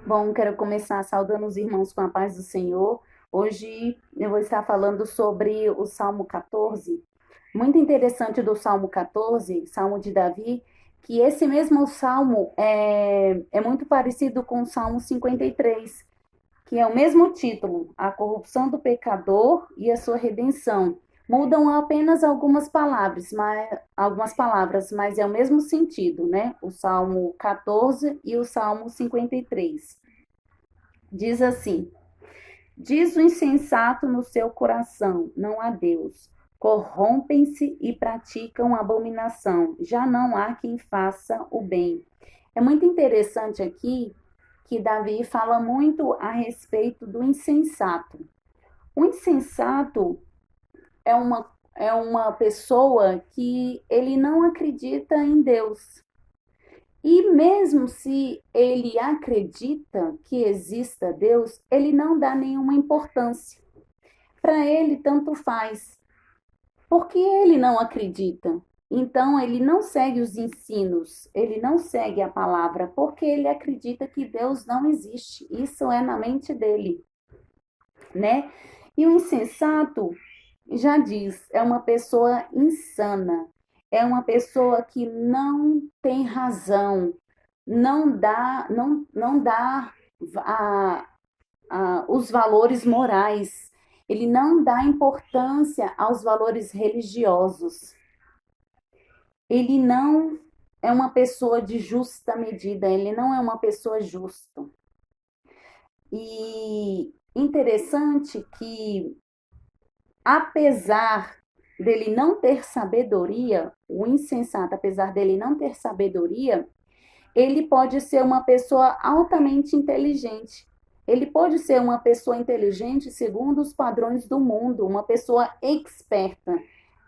Bom, quero começar saudando os irmãos com a paz do Senhor. Hoje eu vou estar falando sobre o Salmo 14. Muito interessante do Salmo 14, Salmo de Davi, que esse mesmo salmo é muito parecido com o Salmo 53, que é o mesmo título, a corrupção do pecador e a sua redenção. Mudam apenas algumas palavras, mas é o mesmo sentido, né? O Salmo 14 e o Salmo 53. Diz assim: diz o insensato no seu coração, não há Deus. Corrompem-se e praticam abominação. Já não há quem faça o bem. É muito interessante aqui que Davi fala muito a respeito do insensato. O insensato é uma pessoa que ele não acredita em Deus. E mesmo se ele acredita que exista Deus, ele não dá nenhuma importância. Para ele, tanto faz. Porque ele não acredita. Então, ele não segue os ensinos, ele não segue a palavra, porque ele acredita que Deus não existe. Isso é na mente dele, né? E o insensato já diz, é uma pessoa insana, é uma pessoa que não tem razão, não dá a, os valores morais, ele não dá importância aos valores religiosos, ele não é uma pessoa de justa medida, ele não é uma pessoa justa. E interessante que apesar dele não ter sabedoria, o insensato, apesar dele não ter sabedoria, ele pode ser uma pessoa altamente inteligente. Ele pode ser uma pessoa inteligente segundo os padrões do mundo, uma pessoa experta,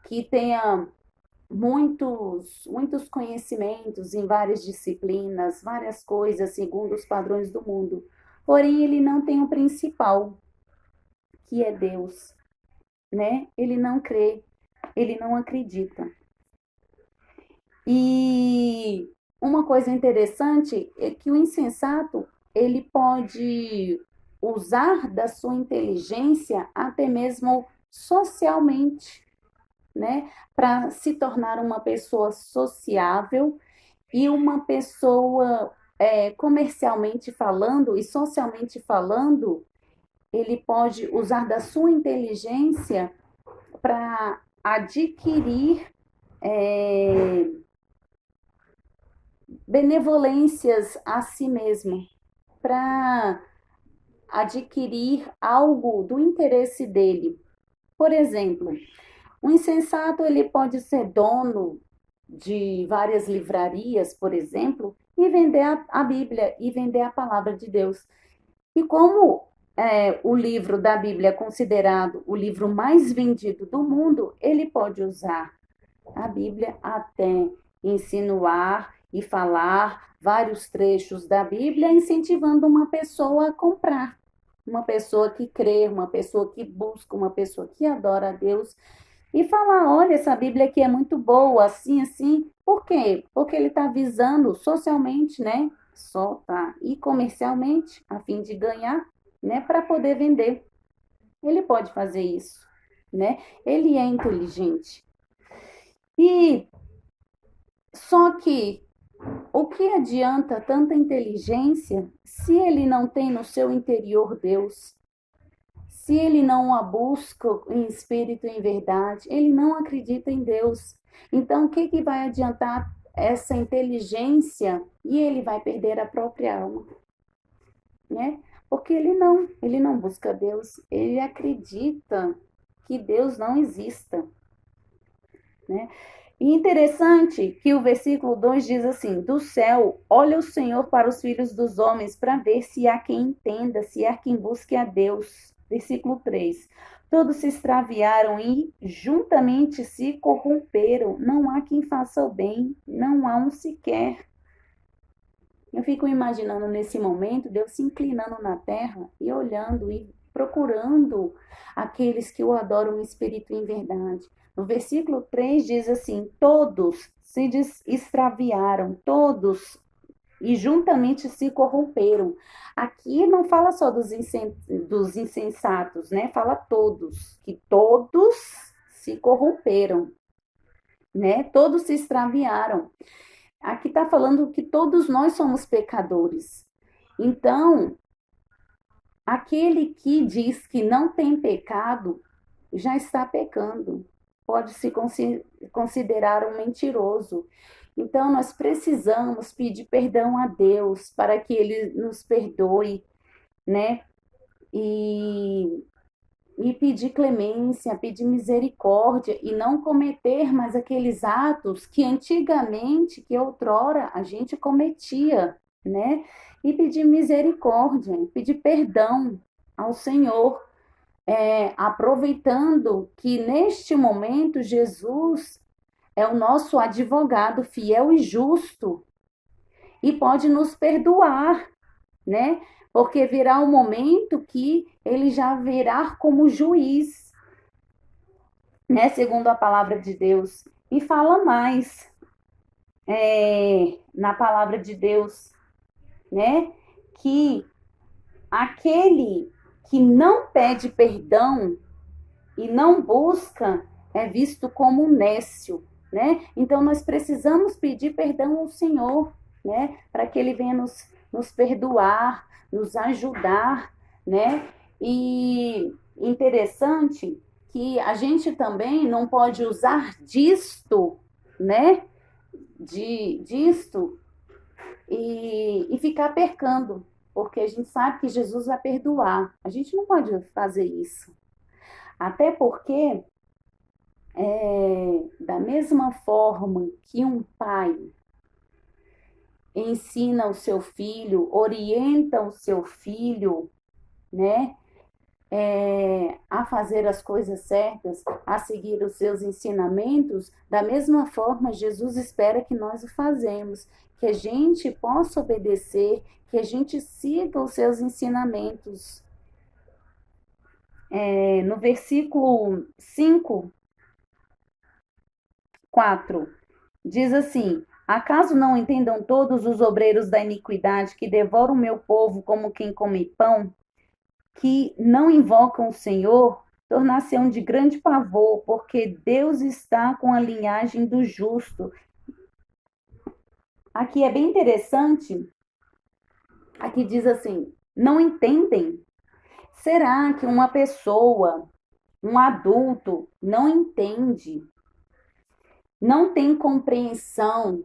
que tenha muitos conhecimentos em várias disciplinas, várias coisas segundo os padrões do mundo. Porém, ele não tem o principal, que é Deus, né? Ele não crê, ele não acredita. E uma coisa interessante é que o insensato, ele pode usar da sua inteligência até mesmo socialmente, né, para se tornar uma pessoa sociável e uma pessoa comercialmente falando e socialmente falando, ele pode usar da sua inteligência para adquirir é, benevolências a si mesmo, para adquirir algo do interesse dele. Por exemplo, o insensato ele pode ser dono de várias livrarias, por exemplo, e vender a Bíblia e vender a palavra de Deus. E como o livro da Bíblia é considerado o livro mais vendido do mundo, ele pode usar a Bíblia até insinuar e falar vários trechos da Bíblia, incentivando uma pessoa a comprar. Uma pessoa que crê, uma pessoa que busca, uma pessoa que adora a Deus. E falar: olha, essa Bíblia aqui é muito boa, assim, assim. Por quê? Porque ele está visando socialmente, né? Só tá. E comercialmente, a fim de ganhar, né? Para poder vender. Ele pode fazer isso, né? Ele é inteligente. E só que o que adianta tanta inteligência se ele não tem no seu interior Deus? Se ele não a busca em espírito e em verdade, ele não acredita em Deus. Então, o que vai adiantar essa inteligência e ele vai perder a própria alma, né? Porque ele não busca Deus, ele acredita que Deus não exista, né? E interessante que o versículo 2 diz assim: do céu, olha o Senhor para os filhos dos homens, para ver se há quem entenda, se há quem busque a Deus. Versículo 3: todos se extraviaram e juntamente se corromperam, não há quem faça o bem, não há um sequer. Eu fico imaginando nesse momento Deus se inclinando na terra e olhando e procurando aqueles que o adoram em espírito e em verdade. No versículo 3 diz assim: todos se extraviaram, todos e juntamente se corromperam. Aqui não fala só dos insensatos, né? Fala todos, que todos se corromperam, né? Todos se extraviaram. Aqui está falando que todos nós somos pecadores. Então, aquele que diz que não tem pecado já está pecando. Pode se considerar um mentiroso. Então, nós precisamos pedir perdão a Deus para que Ele nos perdoe, né? E, e pedir clemência, pedir misericórdia e não cometer mais aqueles atos que antigamente, que outrora a gente cometia, né? E pedir misericórdia, pedir perdão ao Senhor, aproveitando que neste momento Jesus é o nosso advogado fiel e justo e pode nos perdoar, né? Porque virá um momento que ele já virá como juiz, né? Segundo a palavra de Deus. E fala mais na palavra de Deus, né? Que aquele que não pede perdão e não busca é visto como um nécio, né? Então nós precisamos pedir perdão ao Senhor, né? Para que Ele venha nos perdoar, nos ajudar, né? E interessante que a gente também não pode usar disto, né? Disto e ficar pecando, porque a gente sabe que Jesus vai perdoar. A gente não pode fazer isso. Até porque da mesma forma que um pai ensina o seu filho, orienta o seu filho, né, a fazer as coisas certas, a seguir os seus ensinamentos, da mesma forma Jesus espera que nós o fazemos, que a gente possa obedecer, que a gente siga os seus ensinamentos. No versículo 5, 4, diz assim: acaso não entendam todos os obreiros da iniquidade que devoram o meu povo como quem come pão, que não invocam o Senhor? Tornar-se-ão de grande pavor, porque Deus está com a linhagem do justo. Aqui é bem interessante, aqui diz assim: não entendem? Será que uma pessoa, um adulto, não entende, não tem compreensão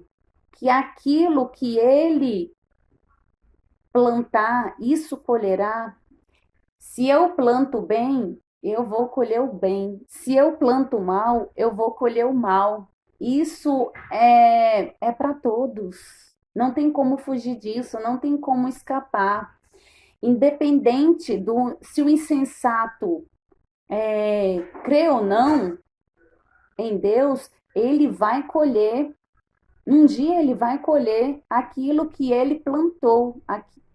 que aquilo que ele plantar, isso colherá? Se eu planto bem, eu vou colher o bem. Se eu planto mal, eu vou colher o mal. Isso é para todos. Não tem como fugir disso, não tem como escapar. Independente do se o insensato crê ou não em Deus, ele vai colher. Um dia ele vai colher aquilo que ele plantou,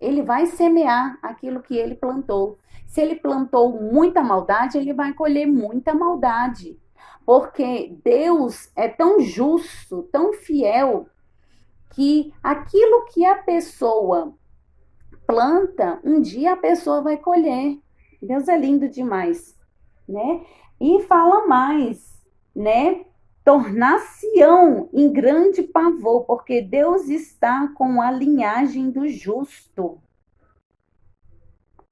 ele vai semear aquilo que ele plantou. Se ele plantou muita maldade, ele vai colher muita maldade. Porque Deus é tão justo, tão fiel, que aquilo que a pessoa planta, um dia a pessoa vai colher. Deus é lindo demais, né? E fala mais, né? Tornar-se-ão em grande pavor, porque Deus está com a linhagem do justo.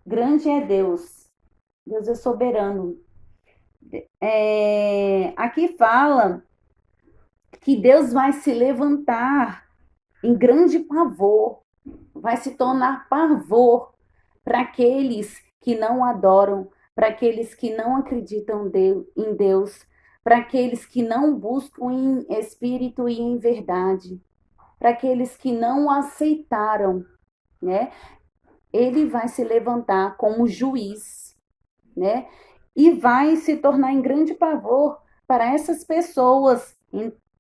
Grande é Deus. Deus é soberano. Aqui fala que Deus vai se levantar em grande pavor, vai se tornar pavor para aqueles que não adoram, para aqueles que não acreditam em Deus, para aqueles que não buscam em espírito e em verdade, para aqueles que não aceitaram, né? Ele vai se levantar como juiz, né? E vai se tornar em grande pavor para essas pessoas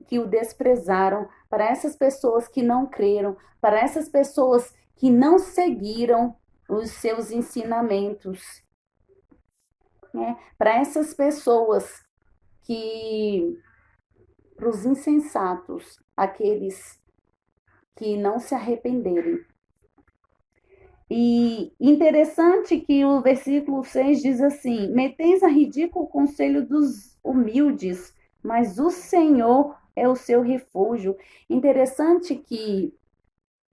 que o desprezaram, para essas pessoas que não creram, para essas pessoas que não seguiram os seus ensinamentos, né? Para essas pessoas que, para os insensatos, aqueles que não se arrependerem. E interessante que o versículo 6 diz assim: meteis a ridículo o conselho dos humildes, mas o Senhor é o seu refúgio. Interessante que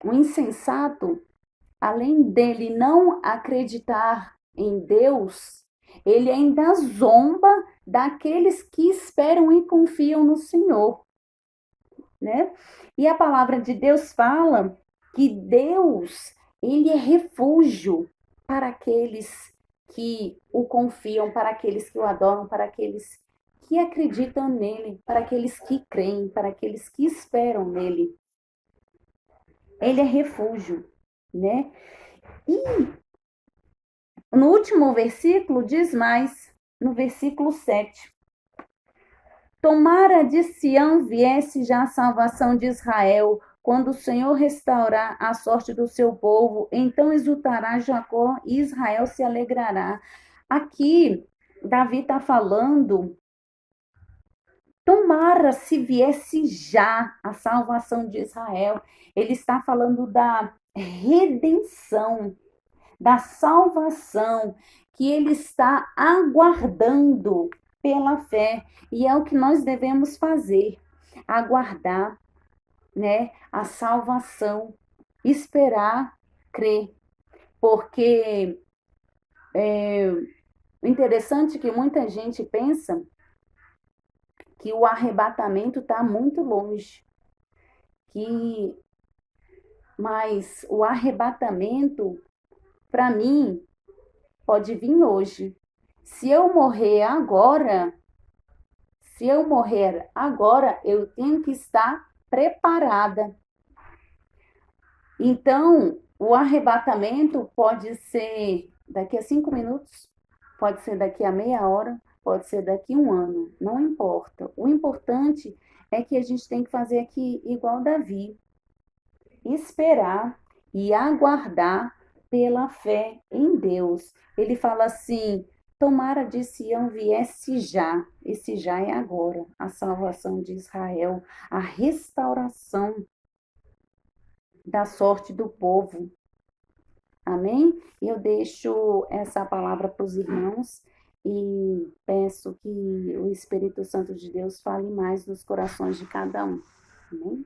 o insensato, além dele não acreditar em Deus, ele ainda zomba daqueles que esperam e confiam no Senhor, né? E a palavra de Deus fala que Deus, ele é refúgio para aqueles que o confiam, para aqueles que o adoram, para aqueles que acreditam nele, para aqueles que creem, para aqueles que esperam nele. Ele é refúgio, né? E no último versículo diz mais, no versículo 7. Tomara de Sião viesse já a salvação de Israel, quando o Senhor restaurar a sorte do seu povo, então exultará Jacó e Israel se alegrará. Aqui, Davi está falando, tomara se viesse já a salvação de Israel. Ele está falando da redenção, da salvação que ele está aguardando pela fé. E é o que nós devemos fazer, aguardar, né, a salvação, esperar, crer. Porque o interessante é que muita gente pensa que o arrebatamento está muito longe, que mas o arrebatamento, para mim, pode vir hoje. Se eu morrer agora, eu tenho que estar preparada. Então, o arrebatamento pode ser daqui a 5 minutos, pode ser daqui a meia hora, pode ser daqui a um ano, não importa. O importante é que a gente tem que fazer aqui igual Davi, esperar e aguardar pela fé em Deus. Ele fala assim: tomara de Sião viesse já, esse já é agora, a salvação de Israel, a restauração da sorte do povo. Amém? Eu deixo essa palavra para os irmãos e peço que o Espírito Santo de Deus fale mais nos corações de cada um. Amém?